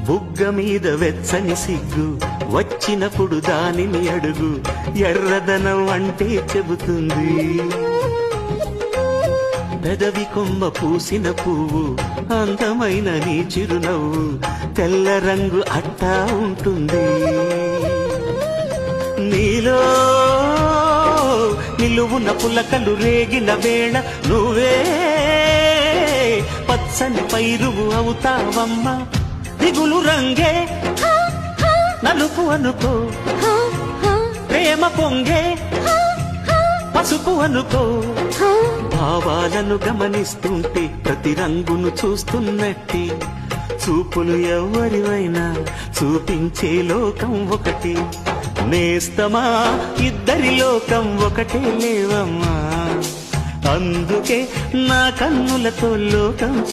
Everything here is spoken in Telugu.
బుగ్గ మీద వెచ్చని సిగ్గు వచ్చినప్పుడు దానిని అడుగు, ఎర్రదనం అంటే చెబుతుంది. పెదవి కొమ్మ పూసిన పువ్వు అందమైన నీ చిరునవ్వు, తెల్ల రంగు అట్టా ఉంటుంది. నీలో నిలువున పులకలు రేగిన వేళ నువ్వే పచ్చని పైరువు అవుతావమ్మా. దిగులు రంగే నలుపు అనుకో, ప్రేమ పొంగే పసుపు అనుకో. భావాలను గమనిస్తుంటే ప్రతి రంగును చూస్తున్నట్టే, చూపులు ఎవరివైనా చూపించే లోకం ఒకటి. నేస్తమా ఇద్దరి లోకం ఒకటే లేవమ్మా, అందుకే నా కన్నులతో లోకం